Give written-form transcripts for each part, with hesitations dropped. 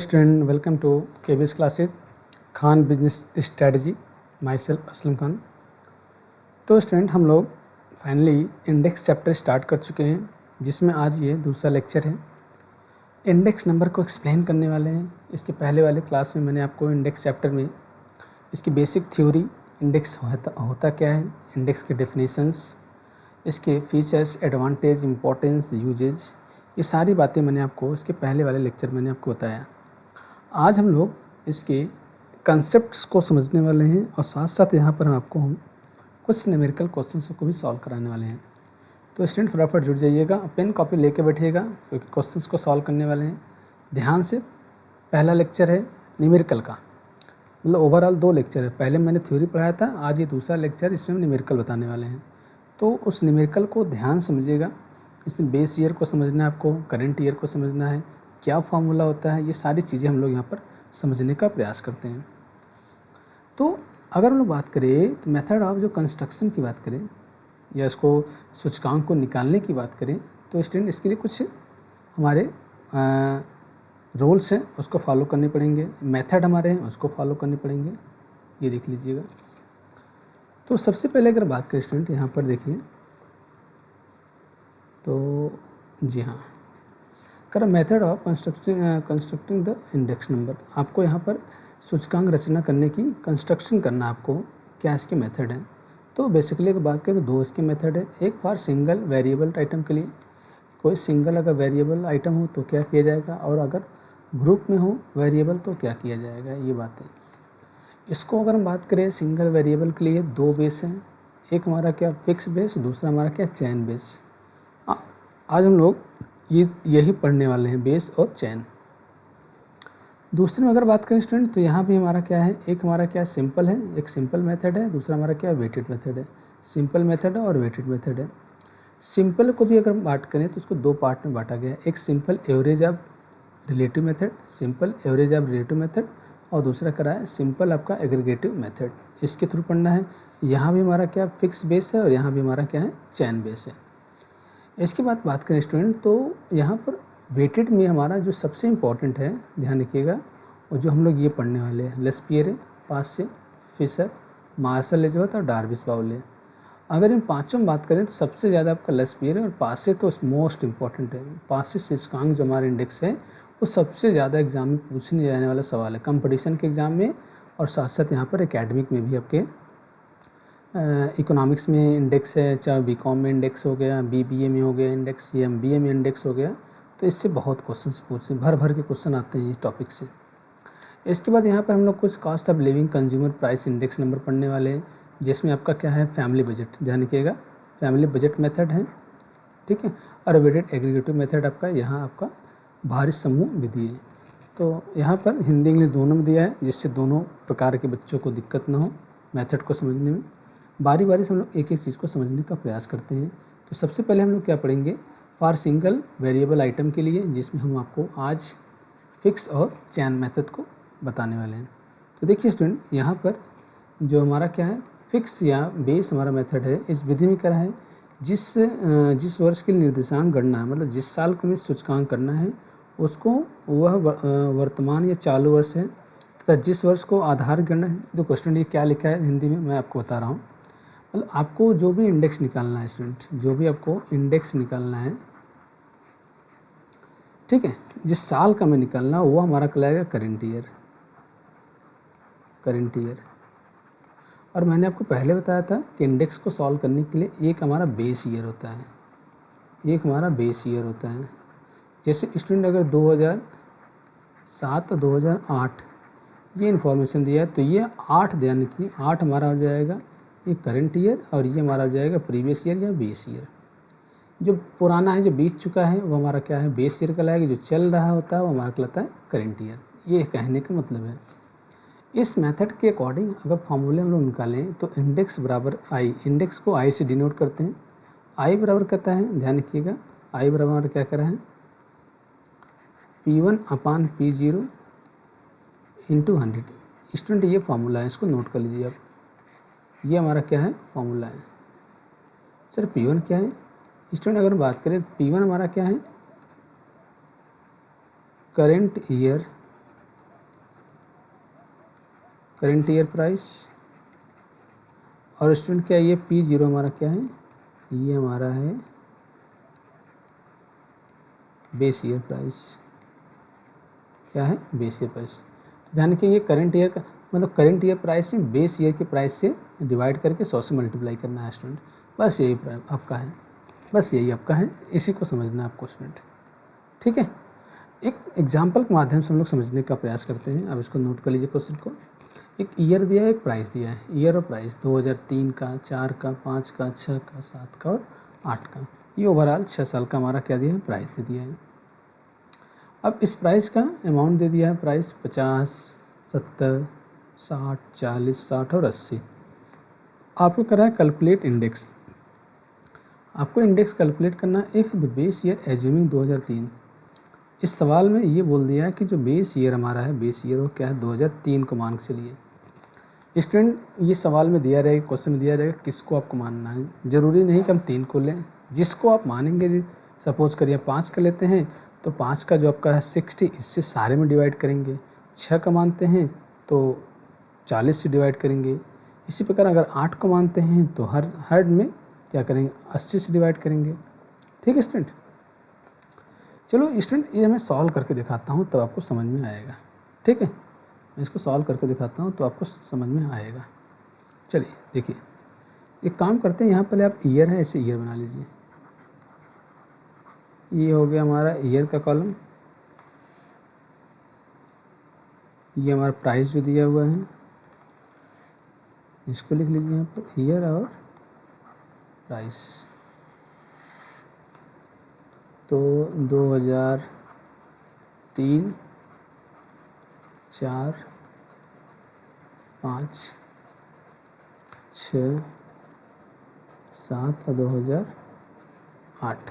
Student, welcome to KBS classes Khan business strategy my self Aslam Khan. तो student हम लोग finally index chapter start कर चुके हैं, जिसमें आज ये दूसरा लेक्चर है। इंडेक्स नंबर को एक्सप्लेन करने वाले हैं। इसके पहले वाले क्लास में मैंने आपको इंडेक्स चैप्टर में इसकी बेसिक थ्योरी, इंडेक्स होता क्या है, इंडेक्स के डेफिनेशंस, इसके फीचर्स, एडवांटेज, इम्पोर्टेंस, यूजेज, ये सारी बातें मैंने आपको इसके पहले वाले लेक्चर मैंने आपको बताया। आज हम लोग इसके कंसेप्ट्स को समझने वाले हैं और साथ साथ यहाँ पर हम कुछ न्यूमेरिकल क्वेश्चंस को भी सॉल्व कराने वाले हैं। तो स्टूडेंट फटाफट जुड़ जाइएगा, पेन कॉपी लेके बैठिएगा क्योंकि क्वेश्चंस को सॉल्व करने वाले हैं ध्यान से। पहला लेक्चर है न्यूमेरिकल का, मतलब ओवरऑल 2 लेक्चर है। पहले मैंने थ्योरी पढ़ाया था, आज ये दूसरा लेक्चर, इसमें हम न्यूमेरिकल बताने वाले हैं। तो उस न्यूमेरिकल को ध्यान समझिएगा। इसमें बेस ईयर को समझना है, आपको करंट ईयर को समझना है, क्या फार्मूला होता है, ये सारी चीज़ें हम लोग यहाँ पर समझने का प्रयास करते हैं। तो अगर हम लोग बात करें तो मेथड ऑफ जो कंस्ट्रक्शन की बात करें या इसको सूचकांक को निकालने की बात करें, तो स्टूडेंट इसके लिए कुछ हमारे रूल्स हैं, उसको फॉलो करने पड़ेंगे। मेथड हमारे हैं, उसको फॉलो करने पड़ेंगे। ये देख लीजिएगा। तो सबसे पहले अगर बात करें स्टूडेंट, यहाँ पर देखिए, तो जी हाँ, कर method of constructing the index number. आपको यहाँ पर सूचकांक रचना करने की कंस्ट्रक्शन करना, आपको क्या इसके मेथड हैं। तो बेसिकली अगर बात करें तो 2 इसके मेथड है। एक फॉर सिंगल वेरिएबल आइटम के लिए, कोई सिंगल अगर वेरिएबल आइटम हो तो क्या किया जाएगा, और अगर ग्रुप में हो वेरिएबल तो क्या किया जाएगा, ये बात है। इसको अगर हम बात करें सिंगल वेरिएबल के लिए 2 बेस हैं, एक हमारा क्या फिक्स बेस, दूसरा हमारा क्या चैन बेस। आज हम लोग यही पढ़ने वाले हैं, बेस और चैन। दूसरे में अगर बात करें स्टूडेंट, तो यहाँ भी हमारा क्या है, एक हमारा क्या सिंपल है, एक सिंपल मेथड है, दूसरा हमारा क्या वेटेड मेथड है। सिंपल मेथड है और वेटेड मेथड है। सिंपल को भी अगर बात करें तो उसको 2 पार्ट में बांटा गया है। एक simple average of relative method, simple average of relative method, और दूसरा करा है सिंपल आपका एग्रीगेटिव मेथड। इसके थ्रू पढ़ना है। यहाँ भी हमारा क्या फिक्स बेस है और यहाँ भी हमारा क्या है, चैन बेस है। इसके बाद बात करें स्टूडेंट, तो यहाँ पर वेटेड में हमारा जो सबसे इम्पॉर्टेंट है, ध्यान रखिएगा, और जो हम लोग ये पढ़ने वाले हैं, लेस्पियर, पासे, फिशर, मार्शल एजवर्थ और डार्विस बाउले। अगर इन पांचों में बात करें तो सबसे ज़्यादा आपका लेस्पियर है और पासे तो मोस्ट इम्पॉर्टेंट है। पासे सूचकांक जो हमारा इंडेक्स है वो सबसे ज़्यादा एग्जाम में पूछने जाने वाला सवाल है, कंपटीशन के एग्ज़ाम में, और साथ साथ यहाँ पर एकेडमिक में भी आपके इकोनॉमिक्स में इंडेक्स है, चाहे बीकॉम में इंडेक्स हो गया, बीबीए में हो गया इंडेक्स, या एमबीए में इंडेक्स हो गया। तो इससे बहुत क्वेश्चंस पूछते हैं, भर भर के क्वेश्चन आते हैं इस टॉपिक से। इसके बाद यहाँ पर हम लोग कुछ cost of living consumer price index number पढ़ने वाले हैं, जिसमें आपका क्या है, फैमिली बजट। ध्यान रखिएगा, फैमिली बजट मेथड है, ठीक है। और वेटेड एग्रीगेटिव मेथड आपका, यहाँ आपका भारित समूह विधि है। तो यहाँ पर हिंदी इंग्लिश दोनों में दिया है, जिससे दोनों प्रकार के बच्चों को दिक्कत ना हो मेथड को समझने में। बारी बारी से हम लोग एक एक चीज़ को समझने का प्रयास करते हैं। तो सबसे पहले हम लोग क्या पढ़ेंगे, फॉर सिंगल वेरिएबल आइटम के लिए, जिसमें हम आपको आज फिक्स और चैन मेथड को बताने वाले हैं। तो देखिए स्टूडेंट, यहाँ पर जो हमारा क्या है, फिक्स या बेस हमारा मेथड है। इस विधि में क्या है, जिस वर्ष के लिए निर्देशांक गणना है, मतलब जिस साल को हमें सूचकांक करना है, उसको वह वर्तमान या चालू वर्ष है, तथा जिस वर्ष को आधार गणना है। तो क्वेश्चन ये क्या लिखा है हिंदी में, मैं आपको बता रहा हूँ। मतलब आपको जो भी इंडेक्स निकालना है स्टूडेंट, जो भी आपको इंडेक्स निकालना है, ठीक है, जिस साल का हमें निकालना है वो हमारा कहलाएगा करंट ईयर। Current year. और मैंने आपको पहले बताया था कि इंडेक्स को सॉल्व करने के लिए एक हमारा बेस ईयर होता है, एक हमारा बेस ईयर होता है। जैसे स्टूडेंट अगर 2007 और 2008 ये इन्फॉर्मेशन दिया है, तो ये 8 ध्यान रखिए, 8 हमारा हो जाएगा ये करंट ईयर, और ये हमारा हो जाएगा प्रीवियस ईयर या बेस ईयर। जो पुराना है, जो बीत चुका है, वो हमारा क्या है, बेस ईयर कहलाएगा। जो चल रहा होता है वो हमारा कहलाता है करंट ईयर। ये कहने का मतलब है। इस मेथड के अकॉर्डिंग अगर फॉर्मूले हम लोग निकालें तो इंडेक्स बराबर आई, इंडेक्स को आई से डिनोट करते हैं। आई बराबर कहता है, ध्यान रखिएगा, आई बराबर क्या कर रहा है, P1/P0 इंटू 100। स्टूडेंट ये फार्मूला है, इसको नोट कर लीजिए आप। ये हमारा क्या है, फार्मूला है। सर P1 क्या है स्टूडेंट, अगर बात करें P1 हमारा क्या है, current year current year price, और स्टूडेंट क्या ये P0 हमारा क्या है, ये हमारा है बेस ईयर प्राइस, क्या है बेस ईयर प्राइस। ध्यान रखिए ये करंट ईयर का मतलब करंट ईयर प्राइस में बेस ईयर के प्राइस से डिवाइड करके 100 से मल्टीप्लाई करना है स्टूडेंट, बस यही आपका है, बस यही आपका है, इसी को समझना है आपको स्टूडेंट। ठीक है, एक एग्जाम्पल के माध्यम से हम लोग समझने का प्रयास करते हैं। अब इसको नोट कर लीजिए क्वेश्चन को। एक ईयर दिया है, एक प्राइस दिया है, ईयर और प्राइस 2003 का, 4 का, 5 का, 6 का, 7 का और 8 का। ये ओवरऑल 6 साल का हमारा क्या दिया है, प्राइस दे दिया है। अब इस प्राइस का अमाउंट दे दिया है, प्राइस 50, 70, 60, 40, 60 और 80। आपको करा है कैलकुलेट इंडेक्स, आपको इंडेक्स कैलकुलेट करना if the base year assuming 2003। इस सवाल में ये बोल दिया है कि जो बेस ईयर हमारा है, बेस ईयर वो क्या है 2003 को मान के चलिए। स्टूडेंट ये सवाल में दिया रहेगा, क्वेश्चन में दिया रहेगा किसको आपको मानना है, ज़रूरी नहीं कि हम 3 को लें, जिसको आप मानेंगे। सपोज करिए 5 का लेते हैं तो 5 का जो आपका है 60, इससे सारे में डिवाइड करेंगे। 6 का मानते हैं तो 40 से डिवाइड करेंगे। इसी प्रकार अगर 8 को मानते हैं तो हर में क्या करेंगे, 80 से डिवाइड करेंगे। ठीक है स्टूडेंट, चलो स्टूडेंट ये मैं सॉल्व करके दिखाता हूँ तब आपको समझ में आएगा। ठीक है, मैं इसको सॉल्व करके दिखाता हूँ तो आपको समझ में आएगा। चलिए देखिए, एक काम करते हैं, यहाँ पहले आप ईयर है ऐसे ईयर बना लीजिए। ये हो गया हमारा ईयर का कॉलम, ये हमारा प्राइस जो दिया हुआ है इसको लिख लीजिए यहाँ पर, ईयर और प्राइस। तो 2003, 4, 5, 6, 7 और 2008।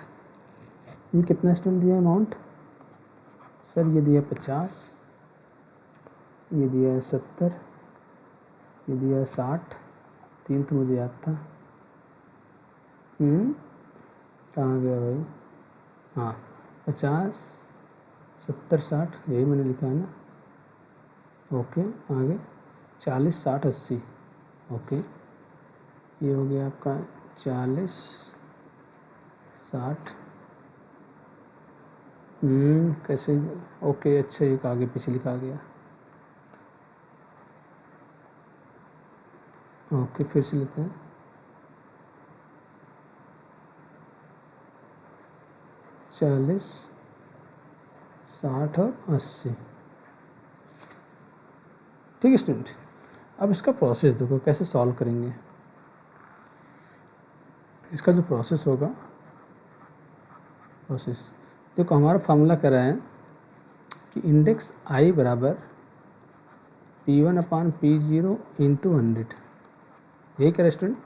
ये कितना स्टूडेंट दिया अमाउंट, सर ये दिया 50, ये दिया है 70, ये दिया है 60, 3 तो मुझे याद था। कहाँ गया भाई, हाँ 50, 70, 60 यही मैंने लिखा है ना। ओके, आगे 40, 60, 80। ओके, ये हो गया आपका 40, 60। कैसे, ओके अच्छा एक आगे पीछे लिखा गया। ओके फिर से लेते हैं, 40, 60 और 80। ठीक है स्टूडेंट, अब इसका प्रोसेस देखो कैसे सॉल्व करेंगे। इसका जो प्रोसेस होगा, प्रोसेस देखो हमारा फार्मूला कह रहा है कि इंडेक्स आई बराबर P1/P0 इंटू 100। यही कह रहा है स्टूडेंट।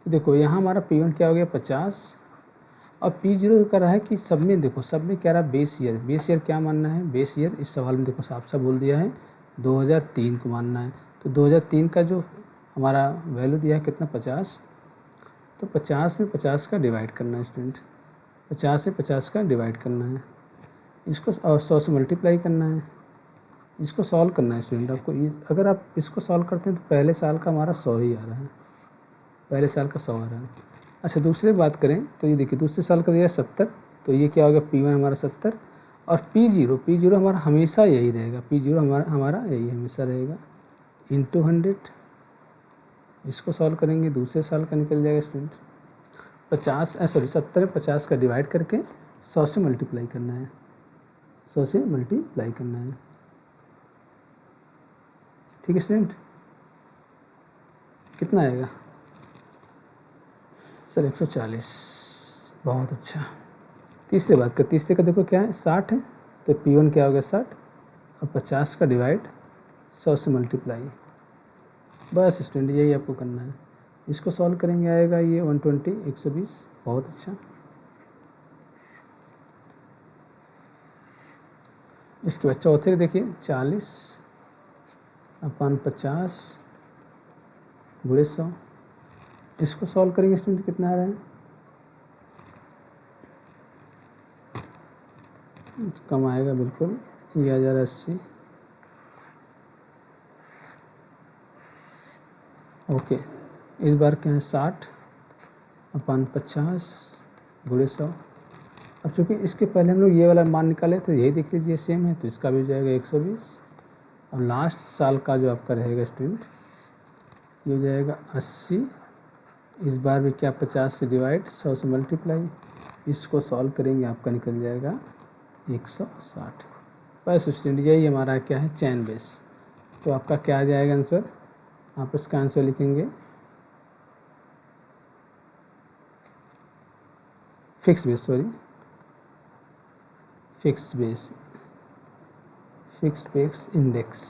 तो देखो यहाँ हमारा P1 क्या हो गया 50, और P0 कह रहा है कि सब में देखो, सब में क्या रहा है बेस ईयर। बेस ईयर क्या मानना है, बेस ईयर इस सवाल में देखो साफ साफ बोल दिया है 2003 को मानना है। तो 2003 का जो हमारा वैल्यू दिया है कितना 50, तो 50 में 50 का डिवाइड करना है स्टूडेंट, 50 से 50 का डिवाइड करना है, इसको 100 से मल्टीप्लाई करना है, इसको सॉल्व करना है स्टूडेंट आपको। अगर आप इसको सॉल्व करते हैं तो पहले साल का हमारा 100 ही आ रहा है, पहले साल का 100 आ रहा है। अच्छा दूसरी बात करें तो ये देखिए दूसरे साल का दिया 70, तो ये क्या होगा P1 हमारा 70, और P0 हमारा हमेशा यही रहेगा, P0 हमारा यही हमेशा रहेगा इंटू 100। इसको सॉल्व करेंगे दूसरे साल का निकल जाएगा स्टूडेंट 50, 70 में 50 का डिवाइड करके 100 से मल्टीप्लाई करना है, 100 से मल्टीप्लाई करना है। ठीक है स्टूडेंट, कितना आएगा सर 140, बहुत अच्छा। तीसरे बात का, तीसरे का देखो क्या है 60 है, तो P1 क्या हो गया 60, और 50 का डिवाइड 100 से मल्टीप्लाई। बस स्टूडेंट यही आपको करना है। इसको सॉल्व करेंगे आएगा ये 120, 120, बहुत अच्छा। इसके बाद चौथे देखिए 40/50 गुणे 100। इसको सॉल्व करेंगे स्टूडेंट कितना आ रहा है, कम आएगा बिल्कुल, ये आ जा रहा है 80। ओके, इस बार क्या है 60/50 गुणे 100। अब चूँकि इसके पहले हम लोग ये वाला मान निकाले तो यही देख लीजिए सेम है, तो इसका भी हो जाएगा 120। और लास्ट साल का जो आपका रहेगा स्टूडेंट ये हो जाएगा 80। इस बार भी क्या 50 से डिवाइड 100 से मल्टीप्लाई, इसको सॉल्व करेंगे आपका निकल जाएगा 160। बस स्टूडेंट यही हमारा क्या है चैन बेस। तो आपका क्या आ जाएगा आंसर, आप इसका आंसर लिखेंगे fix base, fix base index.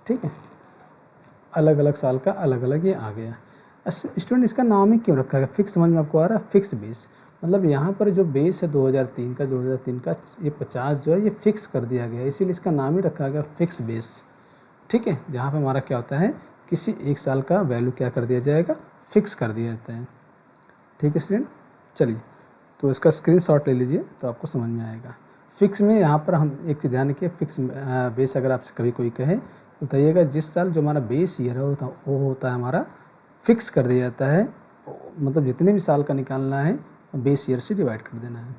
ठीक है, अलग अलग साल का अलग अलग ये आ गया। स्टूडेंट इसका नाम ही क्यों रखा है, फिक्स समझ में आपको आ रहा है, फिक्स बेस मतलब यहाँ पर जो बेस है 2003 का ये 50 जो है ये फिक्स कर दिया गया, इसीलिए इसका नाम ही रखा गया फिक्स बेस। ठीक है, जहाँ पर हमारा क्या होता है किसी एक साल का वैल्यू क्या कर दिया जाएगा, फिक्स कर दिया जाता है। ठीक है स्टूडेंट, चलिए तो इसका स्क्रीनशॉट ले लीजिए तो आपको समझ में आएगा। फिक्स में यहाँ पर हम एक चीज़ ध्यान रखिए, फिक्स बेस अगर आपसे कभी कोई कहे तो बताइएगा जिस साल जो हमारा बेस ईयर है वो होता है हमारा फिक्स कर दिया जाता है, मतलब जितने भी साल का निकालना है बेस ईयर से डिवाइड कर देना है।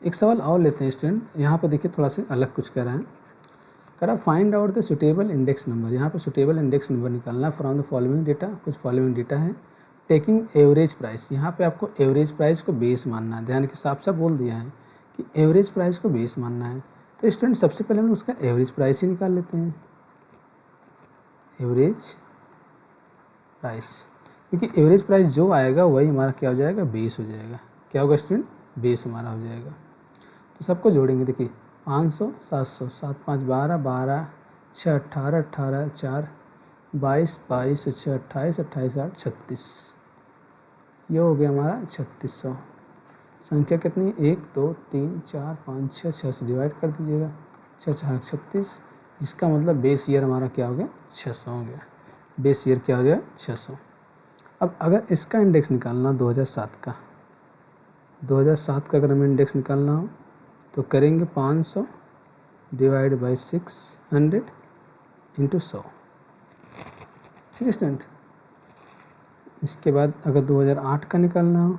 एक सवाल और लेते हैं स्टूडेंट, यहाँ पर देखिए थोड़ा सा अलग कुछ कह रहे हैं, कह रहा find out the suitable index number. यहाँ पर सुटेबल इंडेक्स नंबर निकालना है फ्रॉम द फॉलोइंग डेटा, कुछ फॉलोइंग डेटा है। टेकिंग एवरेज प्राइस, यहाँ पे आपको एवरेज प्राइस को बेस मानना है, ध्यान के साफ साफ बोल दिया है कि एवरेज प्राइस को बेस मानना है। तो स्टूडेंट सबसे पहले हम उसका एवरेज प्राइस ही निकाल लेते हैं, एवरेज प्राइस, क्योंकि एवरेज प्राइस जो आएगा वही हमारा क्या हो जाएगा बेस हो जाएगा। क्या होगा स्टूडेंट, बेस हमारा हो जाएगा। तो सबको जोड़ेंगे, देखिए 500 700 7 5 12 12 6 18 18 4 22 22 6 28 28 8 36, ये हो गया हमारा 3600। संख्या कितनी, 1 2 3 4 5 6 से डिवाइड कर दीजिएगा, 6 4 36, इसका मतलब बेस ईयर हमारा क्या हो गया 600 हो गया, बेस ईयर क्या हो गया 600। अब अगर इसका इंडेक्स निकालना 2007 का, 2007 का अगर हमें इंडेक्स निकालना हो तो करेंगे 500 डिवाइड बाई 600 इंटू 100। ठीक है स्टूडेंट, इसके बाद अगर 2008 का निकालना हो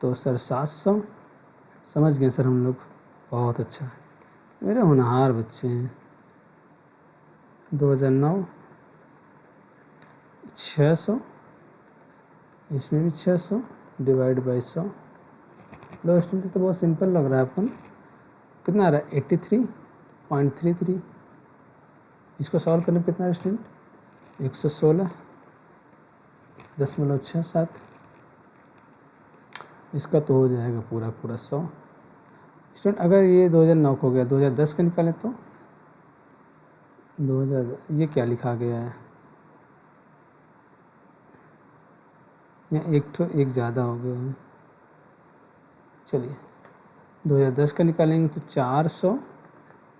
तो सर 700, समझ गए सर हम लोग, बहुत अच्छा, मेरे होनहार बच्चे हैं। 2009 600, इसमें भी 600 डिवाइड बाई 100। लो स्टूडेंट तो बहुत सिंपल लग रहा है अपन, कितना आ रहा है 83.33, इसको सॉल्व करने पर कितना है स्टूडेंट 116.67, इसका तो हो जाएगा पूरा 100। स्टूडेंट अगर ये 2009 को हो गया, 2010 का निकालें तो 2000, ये क्या लिखा गया है यहाँ, एक ज़्यादा हो गया है। चलिए 2010 का निकालेंगे तो 400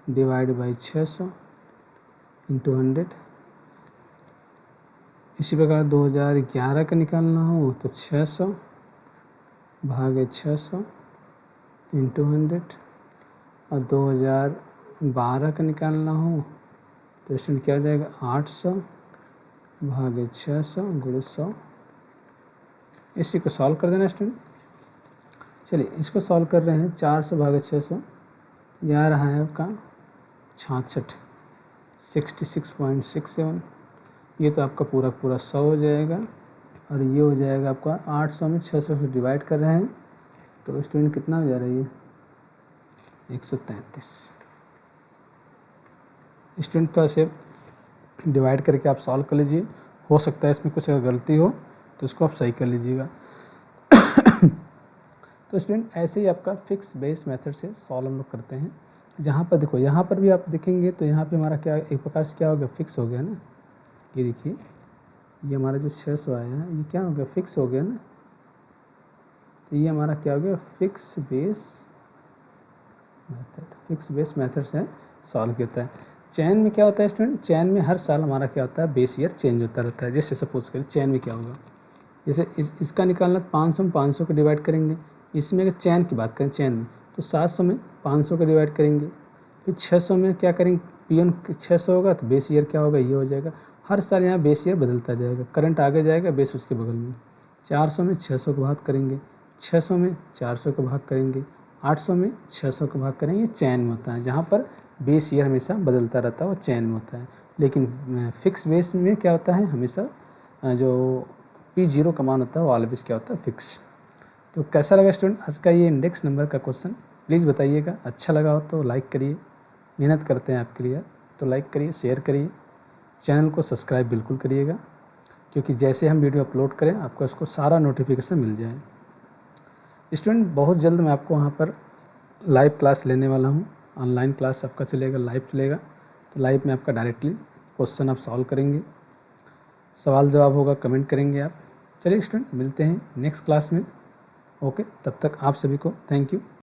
डिवाइड बाई 600 इंटू 100। इसी प्रकार 2011 का निकालना हो तो 600 भागे 600 इंटू 100, और 2012 का निकालना हो तो स्टूडेंट क्या हो जाएगा 800 भागे 600 गुणे 100। इसी को सॉल्व कर देना स्टूडेंट। चलिए इसको सॉल्व कर रहे हैं, 400 भागे 600, यहाँ रहा है आपका 66.67, ये तो आपका पूरा 100 हो जाएगा, और ये हो जाएगा आपका 800 में 600 से डिवाइड कर रहे हैं तो स्टूडेंट कितना हो जा रहा है ये 133। स्टूडेंट तो ऐसे डिवाइड करके आप सॉल्व कर लीजिए, हो सकता है इसमें कुछ अगर गलती हो तो इसको आप सही कर लीजिएगा। तो स्टूडेंट ऐसे ही आपका फिक्स बेस मेथड से सॉल्व हम लोग करते हैं। जहाँ पर देखो, यहाँ पर भी आप देखेंगे तो यहाँ पे हमारा क्या एक प्रकार से क्या हो गया फिक्स हो गया ना, ये देखिए ये हमारा जो 600 आया है ये क्या हो गया फिक्स हो गया ना, तो ये हमारा क्या हो गया फिक्स बेस मेथड से सॉल्व होता है। चैन में क्या होता है स्टूडेंट, चैन में हर साल हमारा क्या होता है बेस ईयर चेंज होता रहता है। जैसे सपोज करें चैन में क्या होगा, जैसे इसका निकालना 500 में 500 को डिवाइड करेंगे, इसमें अगर चैन की बात करें चैन में तो 700 में 500 को डिवाइड करेंगे, फिर 600 में क्या करेंगे P1 600 होगा तो बेस ईयर क्या होगा, ये हो जाएगा। हर साल यहाँ बेस ईयर बदलता जाएगा, करंट आगे जाएगा, बेस उसके बगल में। 400 में 600 को भाग करेंगे, 600 में 400 को भाग करेंगे, 800 में 600 को भाग करेंगे। ये चैन में होता है, जहाँ पर बेस ईयर हमेशा बदलता रहता है, वो चैन में होता है। लेकिन फिक्स बेस में क्या होता है, हमेशा जो P0 का मान होता है वो ऑलवेज क्या होता है, फिक्स। तो कैसा लगा स्टूडेंट आज का ये इंडेक्स नंबर का क्वेश्चन, प्लीज़ बताइएगा। अच्छा लगा हो तो लाइक करिए, मेहनत करते हैं आपके लिए, तो लाइक करिए, शेयर करिए, चैनल को सब्सक्राइब बिल्कुल करिएगा, क्योंकि जैसे हम वीडियो अपलोड करें आपको इसको सारा नोटिफिकेशन मिल जाए। स्टूडेंट बहुत जल्द मैं आपको वहाँ पर लाइव क्लास लेने वाला हूँ, ऑनलाइन क्लास आपका चलेगा, लाइव चलेगा। तो लाइव में आपका डायरेक्टली क्वेश्चन आप सॉल्व करेंगे, सवाल जवाब होगा, कमेंट करेंगे आप। चलिए स्टूडेंट, मिलते हैं नेक्स्ट क्लास में। ओके, तब तक आप सभी को थैंक यू।